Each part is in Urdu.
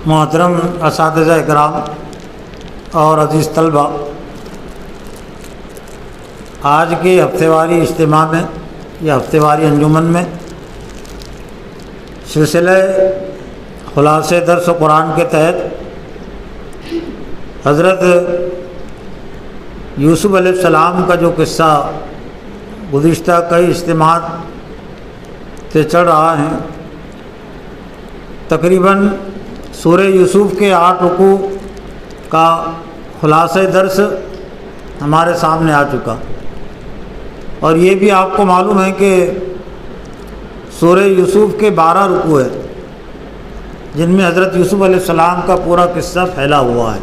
محترم اساتذہ اکرام اور عزیز طلبہ، آج کے ہفتے واری اجتماع میں یا ہفتے واری انجمن میں سلسلہ خلاصہ درس قرآن کے تحت حضرت یوسف علیہ السلام کا جو قصہ گزشتہ کئی اجتماعات سے چل رہا ہے، تقریباً سورہ یوسف کے 8 رکوع کا خلاصہ درس ہمارے سامنے آ چکا، اور یہ بھی آپ کو معلوم ہے کہ سورہ یوسف کے 12 رکوع ہیں جن میں حضرت یوسف علیہ السلام کا پورا قصہ پھیلا ہوا ہے۔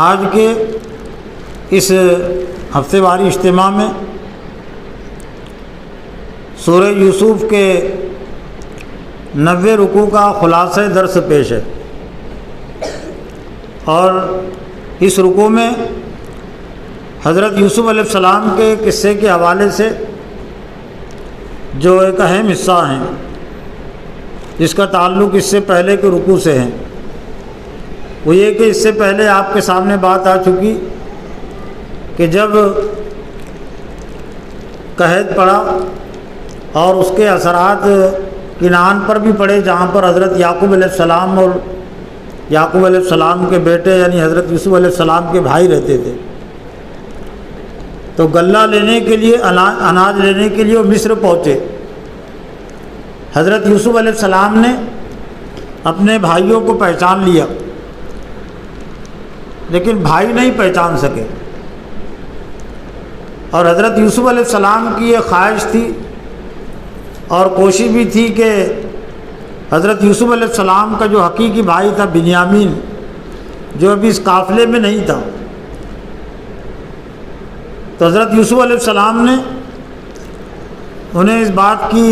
آج کے اس ہفتے واری اجتماع میں سورہ یوسف کے 90 رکوع کا خلاصہ درس پیش ہے، اور اس رکوع میں حضرت یوسف علیہ السلام کے قصے کے حوالے سے جو ایک اہم حصہ ہیں جس کا تعلق اس سے پہلے کے رکوع سے ہے، وہ یہ کہ اس سے پہلے آپ کے سامنے بات آ چکی کہ جب قحط پڑا اور اس کے اثرات کنعان پر بھی پڑے، جہاں پر حضرت یعقوب علیہ السلام اور یعقوب علیہ السلام کے بیٹے یعنی حضرت یوسف علیہ السلام کے بھائی رہتے تھے، تو غلہ لینے کے لیے اناج لینے کے لیے وہ مصر پہنچے۔ حضرت یوسف علیہ السلام نے اپنے بھائیوں کو پہچان لیا، لیکن بھائی نہیں پہچان سکے، اور حضرت یوسف علیہ السلام کی یہ خواہش تھی اور کوشش بھی تھی کہ حضرت یوسف علیہ السلام کا جو حقیقی بھائی تھا بنیامین، جو ابھی اس قافلے میں نہیں تھا، تو حضرت یوسف علیہ السلام نے انہیں اس بات کی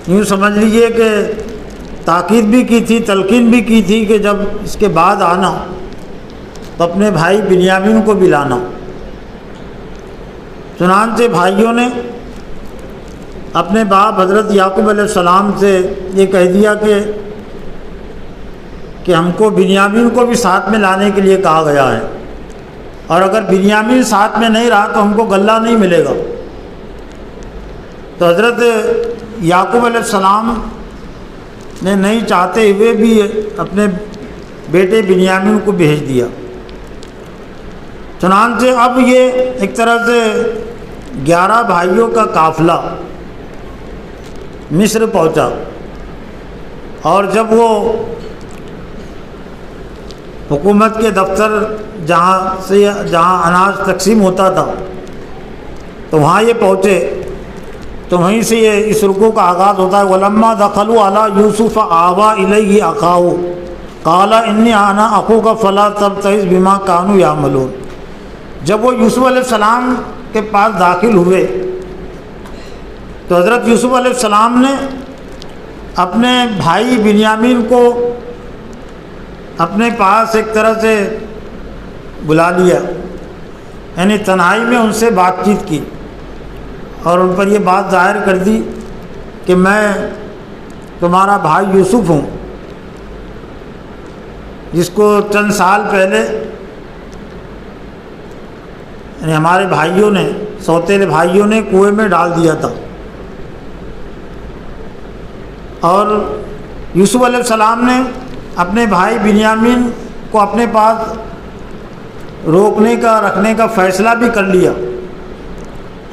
یوں سمجھ لیجیے کہ تاکید بھی کی تھی، تلقین بھی کی تھی کہ جب اس کے بعد آنا تو اپنے بھائی بنیامین کو بھی لانا۔ چنانچہ بھائیوں نے اپنے باپ حضرت یعقوب علیہ السلام سے یہ کہہ دیا کہ ہم کو بنیامین کو بھی ساتھ میں لانے کے لیے کہا گیا ہے، اور اگر بنیامین ساتھ میں نہیں رہا تو ہم کو غلہ نہیں ملے گا۔ تو حضرت یعقوب علیہ السلام نے نہیں چاہتے ہوئے بھی اپنے بیٹے بنیامین کو بھیج دیا۔ چنانچہ اب یہ ایک طرح سے 11 بھائیوں کا قافلہ مصر پہنچا، اور جب وہ حکومت کے دفتر جہاں اناج تقسیم ہوتا تھا تو وہاں یہ پہنچے، تو وہیں سے یہ اس رکوع کا آغاز ہوتا ہے۔ وَلَمَّا دَخَلُوا عَلَىٰ يُوسُفَ آوَىٰ إِلَيْهِ أَخَاهُ قَالَ إِنِّي أَنَا أَخُوكَ فَلَا تَبْتَئِسْ بِمَا كَانُوا يَعْمَلُونَ۔ جب وہ یوسف علیہ السلام کے پاس داخل ہوئے تو حضرت یوسف علیہ السلام نے اپنے بھائی بنیامین کو اپنے پاس ایک طرح سے بلا لیا، یعنی تنہائی میں ان سے بات چیت کی اور ان پر یہ بات ظاہر کر دی کہ میں تمہارا بھائی یوسف ہوں، جس کو چند سال پہلے یعنی ہمارے بھائیوں نے، سوتیلے بھائیوں نے کنویں میں ڈال دیا تھا۔ اور یوسف علیہ السلام نے اپنے بھائی بنیامین کو اپنے پاس روکنے کا، رکھنے کا فیصلہ بھی کر لیا،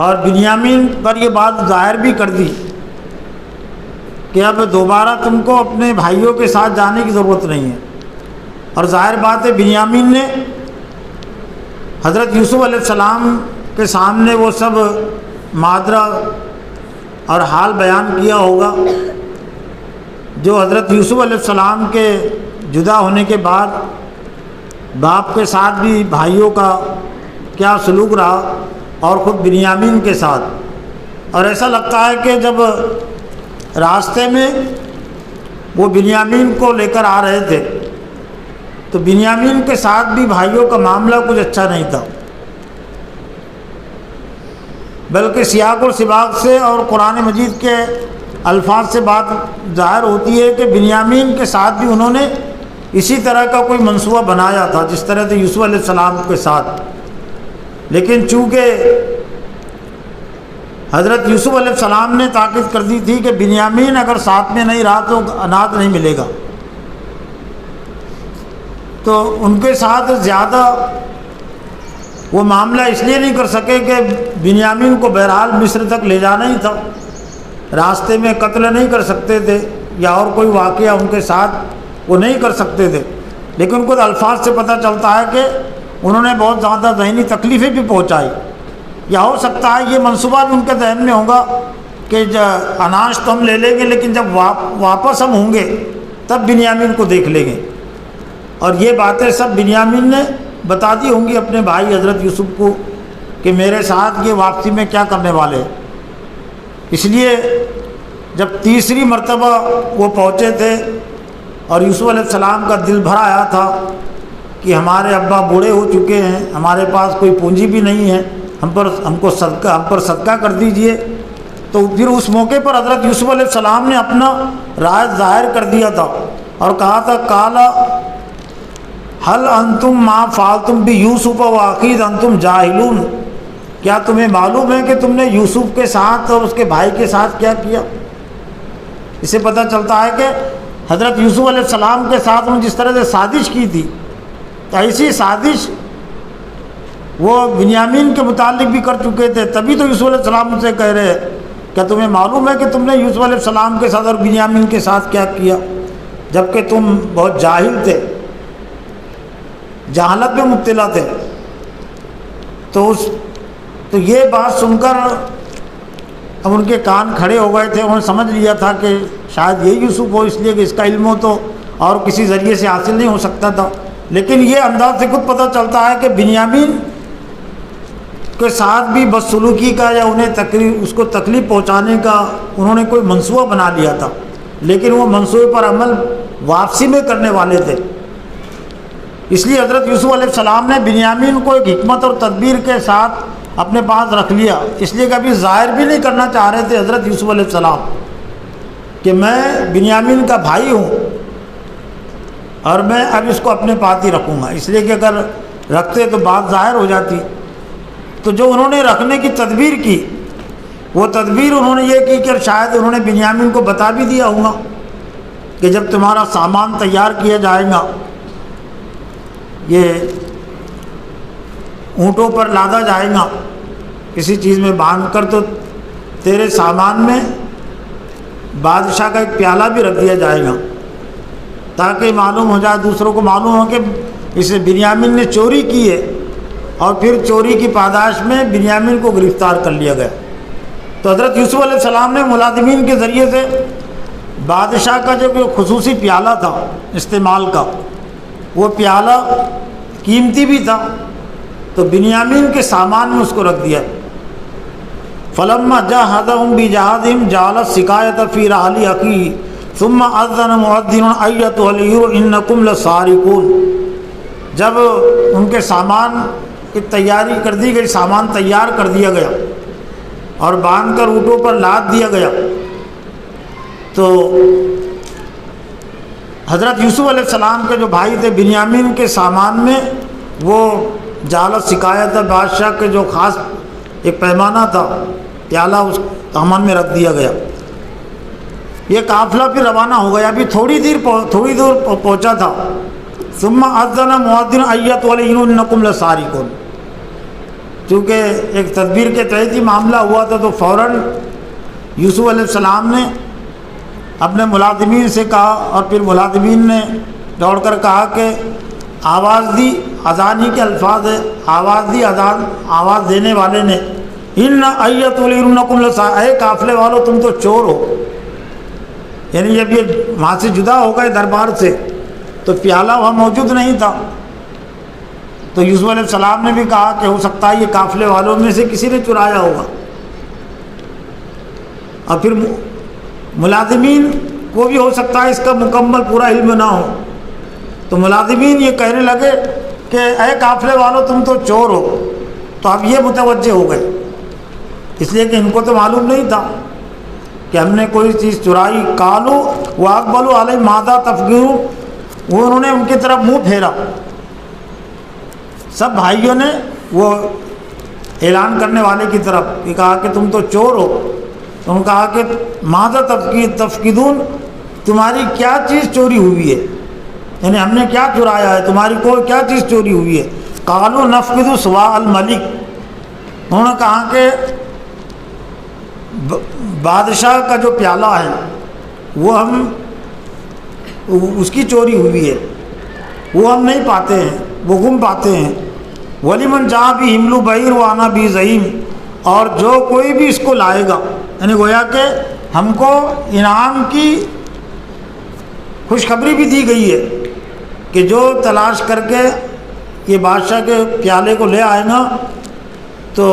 اور بنیامین پر یہ بات ظاہر بھی کر دی کہ اب دوبارہ تم کو اپنے بھائیوں کے ساتھ جانے کی ضرورت نہیں ہے۔ اور ظاہر بات ہے بنیامین نے حضرت یوسف علیہ السلام کے سامنے وہ سب ماجرا اور حال بیان کیا ہوگا جو حضرت یوسف علیہ السلام کے جدا ہونے کے بعد باپ کے ساتھ بھی بھائیوں کا کیا سلوک رہا، اور خود بنیامین کے ساتھ۔ اور ایسا لگتا ہے کہ جب راستے میں وہ بنیامین کو لے کر آ رہے تھے تو بنیامین کے ساتھ بھی بھائیوں کا معاملہ کچھ اچھا نہیں تھا، بلکہ سیاق و سباق سے اور قرآن مجید کے الفاظ سے بات ظاہر ہوتی ہے کہ بنیامین کے ساتھ بھی انہوں نے اسی طرح کا کوئی منصوبہ بنایا تھا جس طرح سے یوسف علیہ السلام کے ساتھ، لیکن چونکہ حضرت یوسف علیہ السلام نے تاکید کر دی تھی کہ بنیامین اگر ساتھ میں نہیں رہا تو اناج نہیں ملے گا، تو ان کے ساتھ زیادہ وہ معاملہ اس لیے نہیں کر سکے کہ بنیامین کو بہرحال مصر تک لے جانا ہی تھا، راستے میں قتل نہیں کر سکتے تھے یا اور کوئی واقعہ ان کے ساتھ وہ نہیں کر سکتے تھے، لیکن کچھ الفاظ سے پتہ چلتا ہے کہ انہوں نے بہت زیادہ ذہنی تکلیفیں بھی پہنچائی، یا ہو سکتا ہے یہ منصوبہ بھی ان کے ذہن میں ہوگا کہ اناج تو ہم لے لیں گے لیکن جب واپس ہم ہوں گے تب بنیامین کو دیکھ لیں گے، اور یہ باتیں سب بنیامین نے بتا دی ہوں گی اپنے بھائی حضرت یوسف کو کہ میرے ساتھ یہ واپسی میں کیا کرنے والے ہیں۔ اس لیے جب تیسری مرتبہ وہ پہنچے تھے اور یوسف علیہ السلام کا دل بھر آیا تھا کہ ہمارے ابا بوڑھے ہو چکے ہیں، ہمارے پاس کوئی پونجی بھی نہیں ہے، ہم پر صدقہ کر دیجئے، تو پھر اس موقع پر حضرت یوسف علیہ السلام نے اپنا راز ظاہر کر دیا تھا اور کہا تھا کالا حل انتم ما فعلتم بیوسف واخیہ انتم جاہلون، کیا تمہیں معلوم ہے کہ تم نے یوسف کے ساتھ اور اس کے بھائی کے ساتھ کیا کیا؟ اس سے پتہ چلتا ہے کہ حضرت یوسف علیہ السلام کے ساتھ انہوں نے جس طرح سے سازش کی تھی، تو ایسی سازش وہ بنیامین کے متعلق بھی کر چکے تھے، تبھی تو یوسف علیہ السلام ان سے کہہ رہے ہیں کہ تمہیں معلوم ہے کہ تم نے یوسف علیہ السلام کے ساتھ اور بنیامین کے ساتھ کیا کیا، جبکہ تم بہت جاہل تھے، جہالت میں مبتلا تھے۔ تو یہ بات سن کر اب ان کے کان کھڑے ہو گئے تھے، انہوں نے سمجھ لیا تھا کہ شاید یہ یوسف ہو، اس لیے کہ اس کا علم ہو تو اور کسی ذریعے سے حاصل نہیں ہو سکتا تھا، لیکن یہ انداز سے خود پتہ چلتا ہے کہ بنیامین کے ساتھ بھی بدسلوکی کا یا انہیں اس کو تکلیف پہنچانے کا انہوں نے کوئی منصوبہ بنا لیا تھا، لیکن وہ منصوبے پر عمل واپسی میں کرنے والے تھے۔ اس لیے حضرت یوسف علیہ السلام نے بنیامین کو ایک حکمت اور تدبیر کے ساتھ اپنے پاس رکھ لیا، اس لیے کبھی ظاہر بھی نہیں کرنا چاہ رہے تھے حضرت یوسف علیہ السلام کہ میں بنیامین کا بھائی ہوں اور میں اب اس کو اپنے پاس ہی رکھوں گا، اس لیے کہ اگر رکھتے تو بات ظاہر ہو جاتی۔ تو جو انہوں نے رکھنے کی تدبیر کی، وہ تدبیر انہوں نے یہ کی کہ شاید انہوں نے بنیامین کو بتا بھی دیا ہوگا کہ جب تمہارا سامان تیار کیا جائے گا، یہ اونٹوں پر لادا جائے گا کسی چیز میں باندھ کر، تو تیرے سامان میں بادشاہ کا ایک پیالہ بھی رکھ دیا جائے گا تاکہ معلوم ہو جائے، دوسروں کو معلوم ہو کہ اسے بنیامین نے چوری کی ہے، اور پھر چوری کی پاداش میں بنیامین کو گرفتار کر لیا گیا۔ تو حضرت یوسف علیہ السلام نے ملازمین کے ذریعے سے بادشاہ کا جو خصوصی پیالہ تھا استعمال کا، وہ پیالہ قیمتی بھی تھا، تو بنیامین کے سامان میں اس کو رکھ دیا۔ فلما جاہدہم بجہادہم جعل السقایۃ فی رحل اخیہ ثم اذن مؤذن ایتھا العیر انکم لسارقون، جب ان کے سامان کی تیاری کر دی گئی، سامان تیار کر دیا گیا اور باندھ کر اونٹوں پر لاد دیا گیا، تو حضرت یوسف علیہ السلام کے جو بھائی تھے بنیامین کے سامان میں وہ جالت سقایت بادشاہ کے جو خاص ایک پیمانہ تھا، پیالہ اس سامان میں رکھ دیا گیا۔ یہ قافلہ پھر روانہ ہو گیا، ابھی تھوڑی دور پہنچا تھا۔ ثم اذن مؤذن ایتھا العیر انکم لسارقون، چونکہ ایک تدبیر کے تحت ہی معاملہ ہوا تھا، تو فوراً یوسف علیہ السلام نے اپنے ملازمین سے کہا، اور پھر ملازمین نے دوڑ کر کہا کہ آواز دی، اذان ہی کے الفاظ ہے، آواز دی، اذان آواز دینے والے نے، ان ایتھا العیر انکم لسارقون، اے قافلے والو تم تو چور ہو، یعنی جب یہ وہاں سے جدا ہو گئے دربار سے تو پیالہ وہاں موجود نہیں تھا، تو یوسف علیہ السلام نے بھی کہا کہ ہو سکتا ہے یہ قافلے والوں میں سے کسی نے چرایا ہوگا، اور پھر ملازمین کو بھی ہو سکتا ہے اس کا مکمل پورا علم نہ ہو، تو ملازمین یہ کہنے لگے کہ اے قافلے والوں تم تو چور ہو، تو اب یہ متوجہ ہو گئے، اس لیے کہ ان کو تو معلوم نہیں تھا کہ ہم نے کوئی چیز چرائی. قالوا واقبلوا علیہ ماذا تفقدون، وہ انہوں نے ان کی طرف منہ پھیرا. سب بھائیوں نے وہ اعلان کرنے والے کی طرف کہا کہ تم تو چور ہو. تو انہوں نے کہا کہ ماذا تفقدون، تمہاری کیا چیز چوری ہوئی ہے، یعنی ہم نے کیا چرایا ہے، تمہاری کوئی کیا چیز چوری ہوئی ہے. قالوا نفقد صواع الملک، انہوں نے کہا کہ بادشاہ کا جو پیالہ ہے وہ ہم اس کی چوری ہوئی ہے، وہ ہم نہیں پاتے ہیں، وہ گم پاتے ہیں. ولیمن جاء بھی حمل بعیر وانا بھی زعیم، اور جو کوئی بھی اس کو لائے گا، یعنی گویا کہ ہم کو انعام کی خوشخبری بھی دی گئی ہے کہ جو تلاش کر کے یہ بادشاہ کے پیالے کو لے آئے گا تو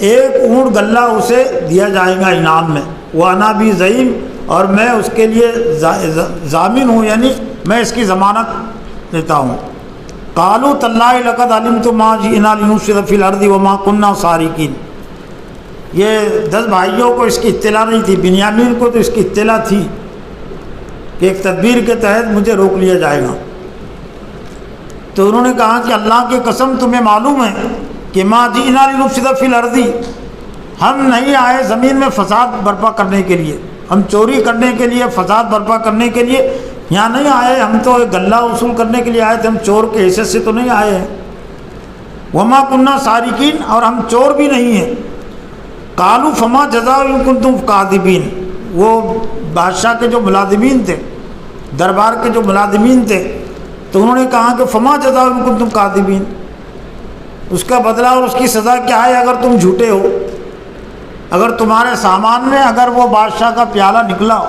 ایک اونٹ غلہ اسے دیا جائے گا انعام میں. وانا بھی زعیم، اور میں اس کے لیے ضامن ہوں، یعنی میں اس کی ضمانت دیتا ہوں. قالوا تاللہ لقد علمتم ما جئنا لنفسد فی الارض وما كنا سارقین. یہ 10 بھائیوں کو اس کی اطلاع نہیں تھی، بنیامین کو تو اس کی اطلاع تھی کہ ایک تدبیر کے تحت مجھے روک لیا جائے گا. تو انہوں نے کہا کہ اللہ کی قسم تمہیں معلوم ہے کہ ما جئنا لنفسد فی الارض، ہم نہیں آئے زمین میں فساد برپا کرنے کے لیے، ہم چوری کرنے کے لیے، فساد برپا کرنے کے لیے یہاں نہیں آئے. ہم تو ایک غلہ وصول کرنے کے لیے آئے تھے، ہم چور کے حیثیت سے تو نہیں آئے ہیں. وما كنا سارقین، اور ہم چور بھی نہیں ہیں. قالوا فما جزاء ان کنتم کاذبین، وہ بادشاہ کے جو ملازمین تھے، دربار کے جو ملازمین تھے، تو انہوں نے کہا کہ فما جزاء ان کنتم کاذبین، اس کا بدلہ اور اس کی سزا کیا ہے اگر تم جھوٹے ہو. اگر تمہارے سامان میں اگر وہ بادشاہ کا پیالہ نکلا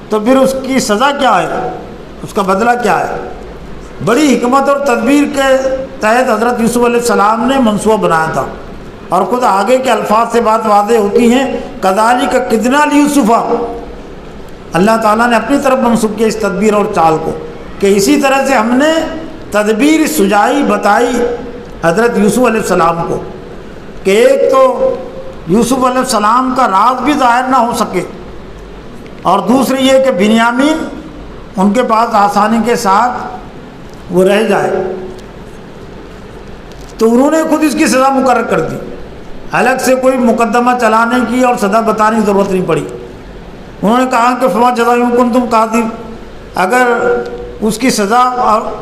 تو پھر اس کی سزا کیا ہے، اس کا بدلہ کیا ہے. بڑی حکمت اور تدبیر کے تحت حضرت یوسف علیہ السلام نے منصوبہ بنایا تھا، اور خود آگے کے الفاظ سے بات واضح ہوتی ہیں. کذالک کدنا لیوسف، اللہ تعالیٰ نے اپنی طرف منسوب کیا اس تدبیر اور چال کو کہ اسی طرح سے ہم نے تدبیر سجائی بتائی حضرت یوسف علیہ السلام کو کہ ایک تو یوسف علیہ السلام کا راز بھی ظاہر نہ ہو سکے، اور دوسری یہ کہ بنیامین ان کے پاس آسانی کے ساتھ وہ رہ جائے. تو انہوں نے خود اس کی سزا مقرر کر دی، الگ سے کوئی مقدمہ چلانے کی اور سزا بتانے کی ضرورت نہیں پڑی. انہوں نے کہا کہ فما جزاء ان کنتم کاذب، اگر اس کی سزا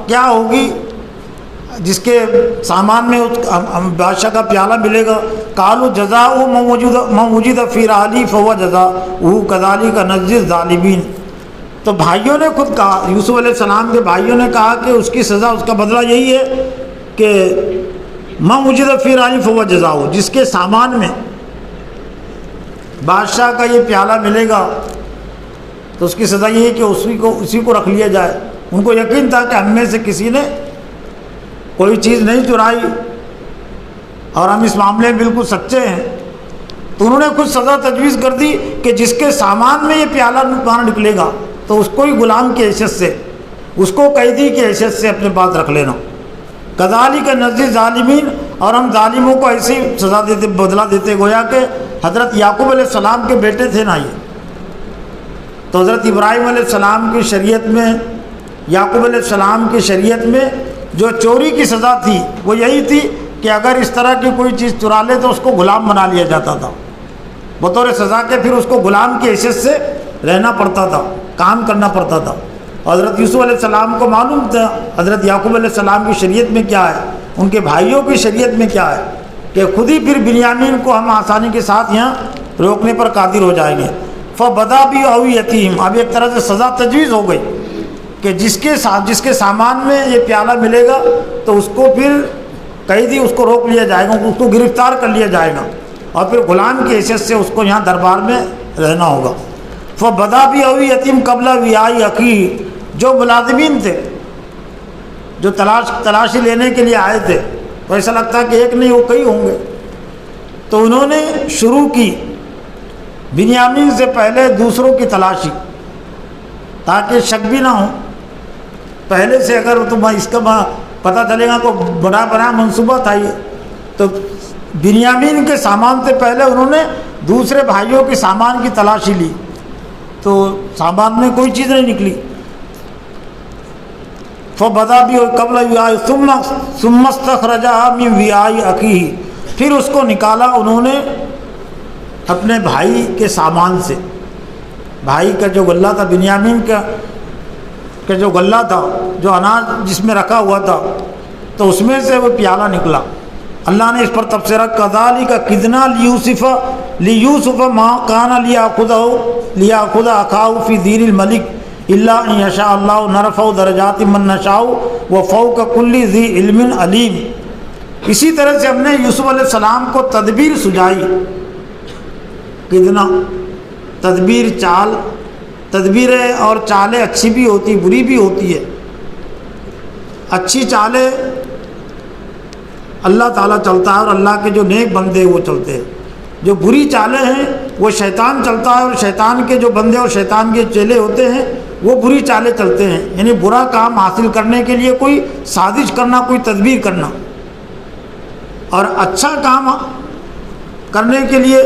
کیا ہوگی جس کے سامان میں بادشاہ کا پیالہ ملے گا. قالوا جزاؤ من وجد فی رحلی فهو جزاؤہ کذالک نجزی الظالمین. تو بھائیوں نے خود کہا، یوسف علیہ السلام کے بھائیوں نے کہا کہ اس کی سزا، اس کا بدلہ یہی ہے کہ من وجد فی رحلی فهو جزاؤہ، جس کے سامان میں بادشاہ کا یہ پیالہ ملے گا تو اس کی سزا یہ ہے کہ اسی کو رکھ لیا جائے. ان کو یقین تھا کہ ہم میں سے کسی نے کوئی چیز نہیں چرائی اور ہم اس معاملے میں بالکل سچے ہیں. تو انہوں نے خود سزا تجویز کر دی کہ جس کے سامان میں یہ پیالہ باہر نکلے گا تو اس کو ہی غلام کی حیثیت سے، اس کو قیدی کی حیثیت سے اپنے پاس رکھ لینا. کذالک نجزی الظالمین، اور ہم ظالموں کو ایسی سزا دیتے، بدلہ دیتے. گویا کہ حضرت یعقوب علیہ السلام کے بیٹے تھے نا یہ، تو حضرت ابراہیم علیہ السلام کی شریعت میں، یعقوب علیہ السلام کی شریعت میں جو چوری کی سزا تھی وہ یہی تھی کہ اگر اس طرح کی کوئی چیز چرا لے تو اس کو غلام بنا لیا جاتا تھا بطور سزا کے، پھر اس کو غلام کی حیثیت سے رہنا پڑتا تھا، کام کرنا پڑتا تھا. حضرت یوسف علیہ السلام کو معلوم تھا حضرت یعقوب علیہ السلام کی شریعت میں کیا ہے، ان کے بھائیوں کی شریعت میں کیا ہے، کہ خود ہی پھر بنیامین کو ہم آسانی کے ساتھ یہاں روکنے پر قادر ہو جائیں گے. فبدا بھی او یتیم، اب ایک طرح سے سزا تجویز ہو گئی کہ جس کے سامان میں یہ پیالہ ملے گا تو اس کو پھر قیدی، اس کو روک لیا جائے گا، اس کو گرفتار کر لیا جائے گا، اور پھر غلام کی حیثیت سے اس کو یہاں دربار میں رہنا ہوگا. فبدا بھی او یتیم قبل وعاء اخیہ، جو ملازمین تھے جو تلاشی لینے کے لیے آئے تھے، تو ایسا لگتا ہے کہ ایک نہیں وہ کئی ہوں گے، تو انہوں نے شروع کی بنیامین سے پہلے دوسروں کی تلاشی تاکہ شک بھی نہ ہو. پہلے سے اگر تمہیں اس کا پتہ چلے گا کوئی بڑا منصوبہ تھا یہ، تو بنیامین کے سامان سے پہلے انہوں نے دوسرے بھائیوں کے سامان کی تلاشی لی تو سامان میں کوئی چیز نہیں نکلی. فبدا بھی قبل وعاء ثم استخرجها من وعاء اخیہ، پھر اس کو نکالا انہوں نے اپنے بھائی کے سامان سے. بھائی کا جو غلہ تھا، بنیامین کا جو غلہ تھا، جو اناج جس میں رکھا ہوا تھا، تو اس میں سے وہ پیالہ نکلا. اللہ نے اس پر تبصرہ کذالک کدنا لیوسف ما کان لیاخذ اخاہ فی دین الملک الا ان یشاء اللہ نرفع درجات من نشاء وفوق کل ذی علم علیم. اسی طرح سے ہم نے یوسف علیہ السلام کو تدبیر سجائی. کدنا تدبیر، چال. تدبیریں اور چالیں اچھی بھی ہوتی بری بھی ہوتی ہے. اچھی چالیں اللہ تعالیٰ چلتا ہے اور اللہ کے جو نیک بندے وہ چلتے ہیں. جو بری چالیں ہیں وہ شیطان چلتا ہے اور شیطان کے جو بندے اور شیطان کے چیلے ہوتے ہیں وہ بری چالیں چلتے ہیں. یعنی برا کام حاصل کرنے کے لیے کوئی سازش کرنا، کوئی تدبیر کرنا، اور اچھا کام کرنے کے لیے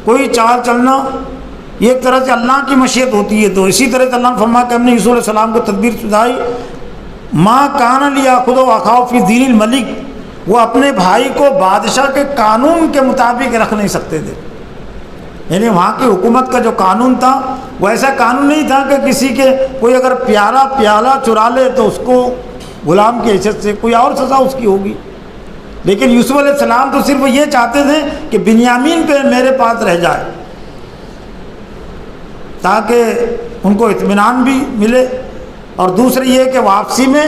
کوئی چال چلنا، یہ ایک طرح سے اللہ کی مشیت ہوتی ہے. تو اسی طرح سے اللہ نے فرمایا کہ ہم نے یوسف علیہ السلام کو تدبیر سجائی. ما کان لیاخذ اخاہ فی دین الملک، وہ اپنے بھائی کو بادشاہ کے قانون کے مطابق رکھ نہیں سکتے تھے. یعنی وہاں کی حکومت کا جو قانون تھا وہ ایسا قانون نہیں تھا کہ کسی کے کوئی اگر پیالہ چرا لے تو اس کو غلام کی حیثیت سے کوئی اور سزا اس کی ہوگی. لیکن یوسف علیہ السلام تو صرف یہ چاہتے تھے کہ بنیامین پہ میرے پاس رہ جائے تاکہ ان کو اطمینان بھی ملے، اور دوسرے یہ کہ واپسی میں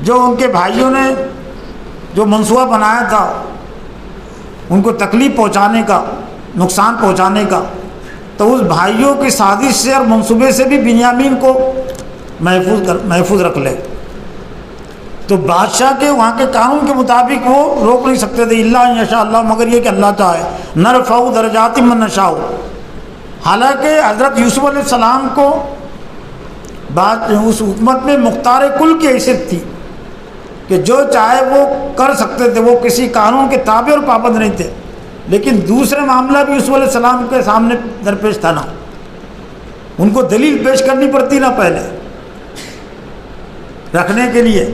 جو ان کے بھائیوں نے جو منصوبہ بنایا تھا ان کو تکلیف پہنچانے کا، نقصان پہنچانے کا، تو اس بھائیوں کی سازش سے اور منصوبے سے بھی بنیامین کو محفوظ رکھ لے. تو بادشاہ کے وہاں کے قانون کے مطابق وہ روک نہیں سکتے تھے الا ان یشاء اللہ، مگر یہ کہ اللہ چاہے. نرفع درجات من نشاء. حالانکہ حضرت یوسف علیہ السلام کو اس حکومت میں مختار کل کی حیثیت تھی کہ جو چاہے وہ کر سکتے تھے، وہ کسی قانون کے تابع اور پابند نہیں تھے. لیکن دوسرے معاملہ بھی یوسف علیہ السلام کے سامنے درپیش تھا نا. ان کو دلیل پیش کرنی پڑتی نا پہلے رکھنے کے لیے،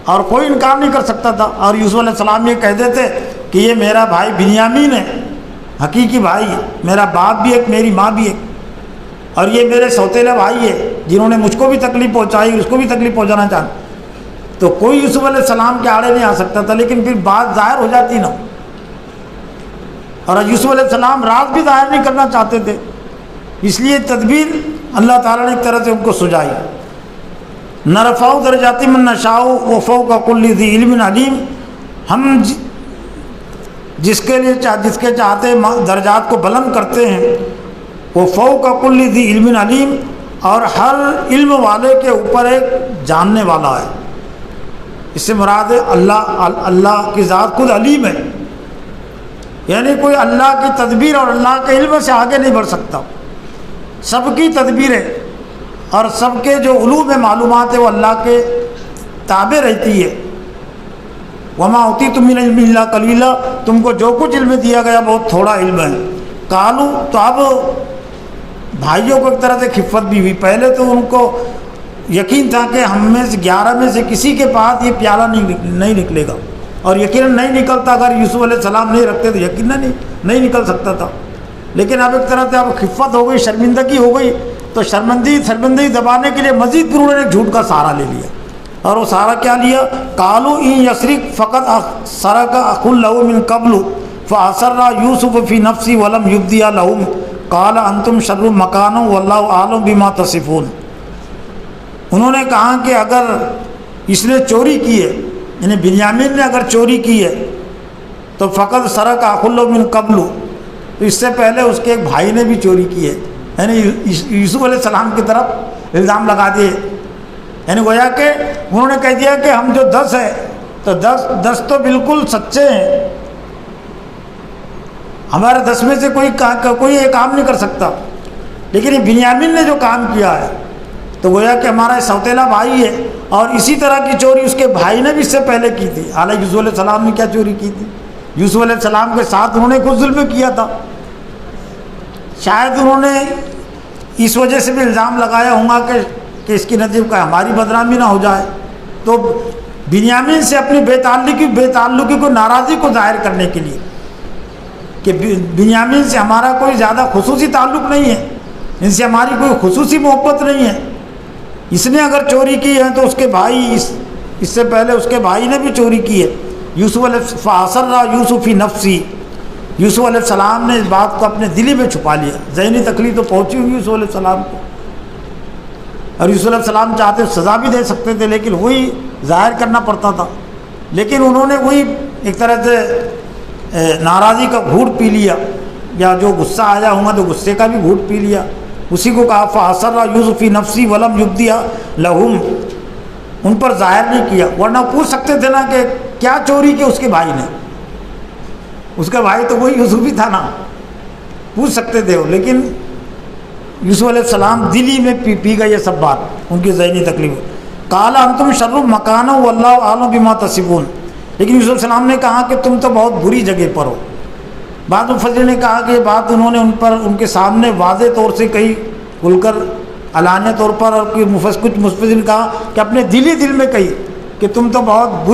اور کوئی انکار نہیں کر سکتا تھا. اور یوسف علیہ السلام یہ کہتے تھے کہ یہ میرا بھائی بنیامین ہے، حقیقی بھائی ہے، میرا باپ بھی ایک، میری ماں بھی ایک، اور یہ میرے سوتیلے بھائی ہے جنہوں نے مجھ کو بھی تکلیف پہنچائی، اس کو بھی تکلیف پہنچانا چاہتا. تو کوئی یوسف علیہ السلام کے آڑے نہیں آ سکتا تھا. لیکن پھر بات ظاہر ہو جاتی نا، اور یوسف علیہ السلام راز بھی ظاہر نہیں کرنا چاہتے تھے، اس لیے تدبیر اللہ تعالیٰ نے ایک طرح سے ان کو سجائی. نرفع درجات من نشاء وفوق کل ذی علم علیم. ہم جس کے چاہتے درجات کو بلند کرتے ہیں، وفوق کل ذی علم علیم، اور ہر علم والے کے اوپر ایک جاننے والا ہے. اس سے مراد ہے اللہ کی ذات خود علیم ہے. یعنی کوئی اللہ کی تدبیر اور اللہ کے علم سے آگے نہیں بڑھ سکتا. سب کی تدبیریں اور سب کے جو علوم معلومات ہے وہ اللہ کے تابع رہتی ہے. وما اوتیتم من العلم الا قلیلا. تم کو جو کچھ علم دیا گیا بہت تھوڑا علم ہے. قالوا، تو اب بھائیوں کو ایک طرح سے خفت بھی ہوئی. پہلے تو ان کو یقین تھا کہ ہم میں سے 11 میں سے کسی کے پاس یہ پیالہ نہیں نکلے گا، اور یقیناً نہیں نکلتا. اگر یوسف علیہ السلام نہیں رکھتے تو یقیناً نہیں نکل سکتا تھا. لیکن اب ایک طرح سے اب خفت ہو گئی، شرمندگی ہو گئی. تو شرمندگی دبانے کے لیے مزید پھر انہوں نے جھوٹ کا سہارا لے لیا. اور وہ سہارا کیا لیا؟ قالوا ان یسرق فقط سرق اخ له من قبل فاسر یوسف فی نفسه ولم یبدی لهم قال انتم شر مکانا واللہ اعلم بما تصفون. انہوں نے کہا کہ اگر اس نے چوری کی ہے، یعنی بنیامین نے اگر چوری کی ہے تو فقط سرق اخ له من قبل، تو اس سے پہلے اس کے ایک بھائی نے بھی چوری کی ہے. یعنی یوسف علیہ السلام کی طرف الزام لگا دیے. یعنی گویا کہ انہوں نے کہہ دیا کہ ہم جو 10 ہیں تو 10 تو بالکل سچے ہیں، ہمارے 10 میں سے کوئی یہ کام نہیں کر سکتا. لیکن یہ بنیامین نے جو کام کیا ہے تو گویا کہ ہمارا سوتیلا بھائی ہے. اور اسی طرح کی چوری اس کے بھائی نے بھی اس سے پہلے کی تھی. حالانکہ یوسف علیہ السلام نے کیا چوری کی تھی؟ یوسف علیہ السلام کے ساتھ انہوں نے کچھ ظلم کیا تھا، شاید انہوں نے اس وجہ سے بھی الزام لگایا ہوگا کہ اس کی نتیجہ کا ہماری بدنامی نہ ہو جائے، تو بنیامین سے اپنی بے تعلقی کو، ناراضی کو ظاہر کرنے کے لیے کہ بنیامین سے ہمارا کوئی زیادہ خصوصی تعلق نہیں ہے، ان سے ہماری کوئی خصوصی محبت نہیں ہے، اس نے اگر چوری کی ہے تو اس کے بھائی، اس سے پہلے اس کے بھائی نے بھی چوری کی ہے۔ یوسف علیہ فاسرا یوسف فی نفسی، یوسف علیہ السلام نے اس بات کو اپنے دلی میں چھپا لیا، ذہنی تکلیف تو پہنچی ہوئی یوسف علیہ السلام کو، اور یوسف علیہ السلام چاہتے سزا بھی دے سکتے تھے لیکن وہی ظاہر کرنا پڑتا تھا، لیکن انہوں نے وہی ایک طرح سے ناراضی کا گھوٹ پی لیا، یا جو غصہ آیا ہوگا تو غصے کا بھی گھوٹ پی لیا، اسی کو کہا فاسرا یوسف فی نفسی ولم یبدیہ لہم، ان پر ظاہر نہیں کیا، ورنہ پوچھ سکتے تھے نا کہ کیا چوری کی اس کے بھائی نے، اس کا بھائی تو وہی یوسف ہی تھا نا، پوچھ سکتے تھے وہ، لیکن یوسف علیہ السلام دلی میں پی گئی یہ سب بات، ان کی ذہنی تکلیف۔ قال انتم شر مکانا واللہ اعلم بما تصفون، لیکن یوسف علیہ السلام نے کہا کہ تم تو بہت بری جگہ پر ہو۔ بعض مفسرین نے کہا کہ یہ بات انہوں نے ان کے سامنے واضح طور سے کہی، کھل کر علانیہ طور پر، اور کچھ مفسرین نے کہا کہ اپنے دل میں کہی کہ تم تو بہت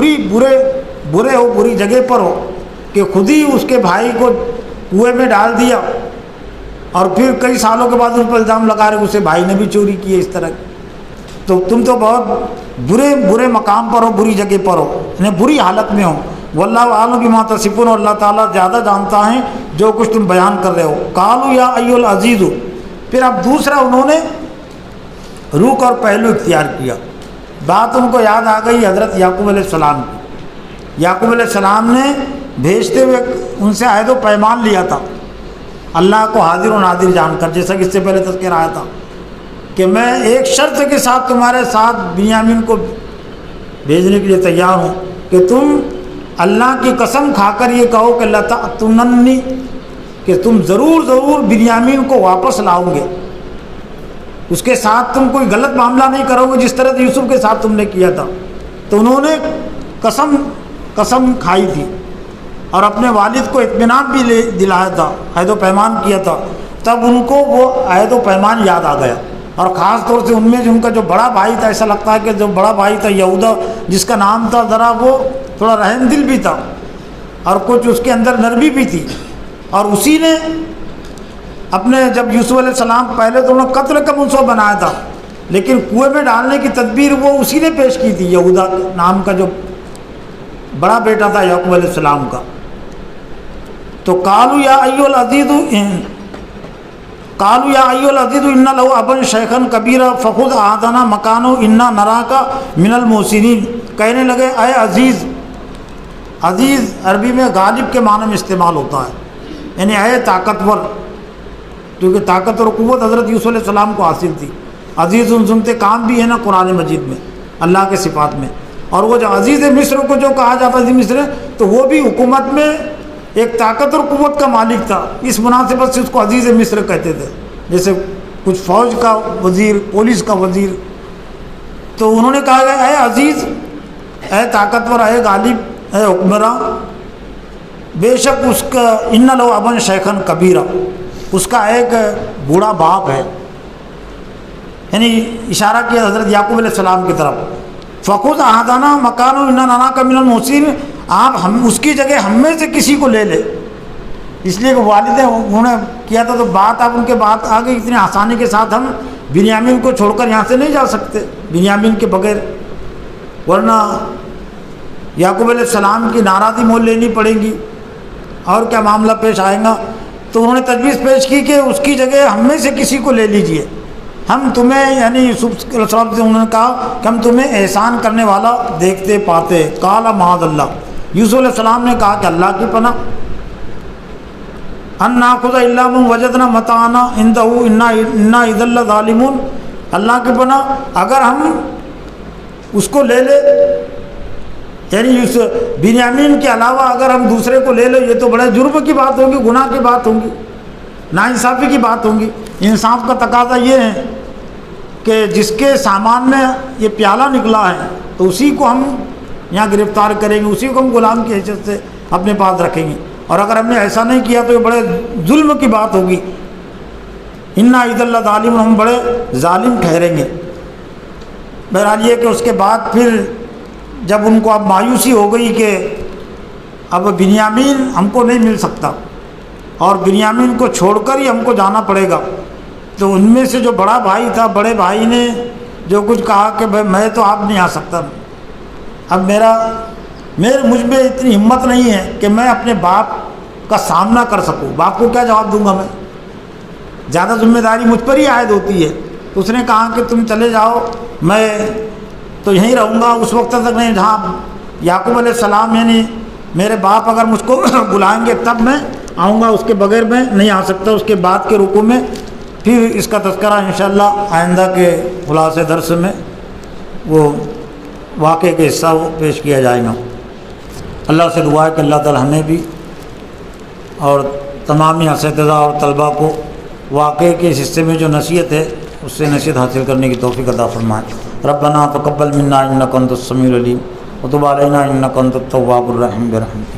برے ہو، بری جگہ پر ہو، کہ خود ہی اس کے بھائی کو کنویں میں ڈال دیا، اور پھر کئی سالوں کے بعد اس پر الزام لگا رہے اسے بھائی نے بھی چوری کی ہے، اس طرح تو تم تو بہت برے مقام پر ہو، بری جگہ پر ہو، یعنی بری حالت میں ہو۔ واللہ اعلم بما تصفون، اور اللہ تعالیٰ زیادہ جانتا ہے جو کچھ تم بیان کر رہے ہو۔ قالوا یا ایھا العزیز، پھر اب دوسرا انہوں نے رخ اور پہلو اختیار کیا، بات ان کو یاد آ گئی حضرت یعقوب علیہ السلام کی۔ یعقوب علیہ السلام نے بھیجتے ہوئے ان سے عہد و پیمان لیا تھا، اللہ کو حاضر و ناظر جان کر، جیسا کہ اس سے پہلے تذکرہ آیا تھا کہ میں ایک شرط کے ساتھ تمہارے ساتھ بنیامین کو بھیجنے کے لیے تیار ہوں کہ تم اللہ کی قسم کھا کر یہ کہو کہ لتأتوننی، کہ تم ضرور بنیامین کو واپس لاؤ گے، اس کے ساتھ تم کوئی غلط معاملہ نہیں کرو گے جس طرح یوسف کے ساتھ تم نے کیا تھا۔ تو انہوں نے قسم کھائی تھی اور اپنے والد کو اطمینان بھی دلایا تھا، عہد و پیمان کیا تھا، تب ان کو وہ عہد و پیمان یاد آ گیا، اور خاص طور سے ان میں جو ان کا جو بڑا بھائی تھا، ایسا لگتا ہے کہ جو بڑا بھائی تھا یہودا جس کا نام تھا، ذرا وہ تھوڑا رحم دل بھی تھا اور کچھ اس کے اندر نرمی بھی تھی، اور اسی نے اپنے جب یوسف علیہ السلام پہلے تو انہوں نے قتل کا منصوبہ بنایا تھا، لیکن کنویں میں ڈالنے کی تدبیر وہ اسی نے پیش کی تھی، یہودا نام کا جو بڑا بیٹا تھا یعقوب علیہ السلام کا۔ تو قالوا یا ایھا العزیز ان لہ ابا شیخا کبیرا فخذ احدنا مکانہ انا نراک من المحسنین، کہنے لگے اے عزیز، عزیز عربی میں غالب کے معنی میں استعمال ہوتا ہے، یعنی اے طاقتور، کیونکہ طاقت اور قوت حضرت یوسف علیہ السلام کو حاصل تھی۔ عزیز ضمت کام بھی ہے نا قرآن مجید میں اللہ کے صفات میں، اور وہ جو عزیز مصر کو جو کہا جاتا ہے مصر، تو وہ بھی حکومت میں ایک طاقت اور قوت کا مالک تھا، اس مناسبت سے اس کو عزیز مصر کہتے تھے، جیسے کچھ فوج کا وزیر، پولیس کا وزیر۔ تو انہوں نے کہا کہ اے عزیز، اے طاقتور، اے غالب، اے حکمراں، بے شک اس کا ان لہ ابا شیخا کبیرا، اس کا ایک بوڑھا باپ ہے، یعنی اشارہ کیا حضرت یعقوب علیہ السلام کی طرف۔ فخذ احدنا مکانہ انا نراک من المحسنین، آپ اس کی جگہ ہم میں سے کسی کو لے لے، اس لیے کہ والد انہوں نے کیا تھا، تو بات اب ان کے بات آ گئی، اتنی آسانی کے ساتھ ہم بنیامین کو چھوڑ کر یہاں سے نہیں جا سکتے بنیامین کے بغیر، ورنہ یعقوب علیہ السلام کی ناراضی مول لینی پڑے گی اور کیا معاملہ پیش آئے گا۔ تو انہوں نے تجویز پیش کی کہ اس کی جگہ ہم میں سے کسی کو لے لیجئے، ہم تمہیں، یعنی یوسف علیہ السلام سے انہوں نے کہا کہ ہم تمہیں احسان کرنے والا دیکھتے پاتے۔ قال معاذ اللہ، یوسف علیہ السلام نے کہا کہ اللہ کی پناہ، ان ناخذ الا من وجدنا متاعنا عنده انا اذا لظالمون، اللہ کی پناہ اگر ہم اس کو لے لے، یعنی اس بنیامین کے علاوہ اگر ہم دوسرے کو لے لیں، یہ تو بڑے جرم کی بات ہوگی، گناہ کی بات ہوگی، ناانصافی کی بات ہوگی۔ انصاف کا تقاضا یہ ہے کہ جس کے سامان میں یہ پیالہ نکلا ہے تو اسی کو ہم یہاں گرفتار کریں گے، اسی کو ہم غلام کی حیثیت سے اپنے پاس رکھیں گے، اور اگر ہم نے ایسا نہیں کیا تو یہ بڑے ظلم کی بات ہوگی، انا اذا لظالمون، ہم بڑے ظالم ٹھہریں گے۔ بہرحال یہ کہ اس کے بعد پھر جب ان کو اب مایوسی ہو گئی کہ اب بنیامین ہم کو نہیں مل سکتا اور بنیامین کو چھوڑ کر ہی ہم کو جانا پڑے گا، تو ان میں سے جو بڑا بھائی تھا، بڑے بھائی نے جو کچھ کہا کہ بھائی میں تو آپ نہیں آ سکتا، اب مجھ میں اتنی ہمت نہیں ہے کہ میں اپنے باپ کا سامنا کر سکوں، باپ کو کیا جواب دوں گا میں، زیادہ ذمہ داری مجھ پر ہی عائد ہوتی ہے۔ تو اس نے کہا کہ تم چلے جاؤ، میں تو یہیں رہوں گا اس وقت تک نہیں جہاں یعقوب علیہ السلام یعنی میرے باپ اگر مجھ کو بلائیں گے تب میں آؤں گا، اس کے بغیر میں نہیں آ سکتا۔ اس کے بعد کے رکوع میں پھر اس کا تذکرہ انشاءاللہ آئندہ کے خلاصے درس میں وہ واقعے کے حصہ وہ پیش کیا جائے گا۔ اللہ سے دعا ہے کہ اللہ تعالی ہمیں بھی اور تمامی اساتذہ اور طلباء کو واقعے کے اس حصے میں جو نصیحت ہے اس سے نصیحت حاصل کرنے کی توفیق عطا فرمائے۔ ربنا تقبل منا انک انت السمیع العلیم وتب علینا انک انت التواب الرحیم برحمتک۔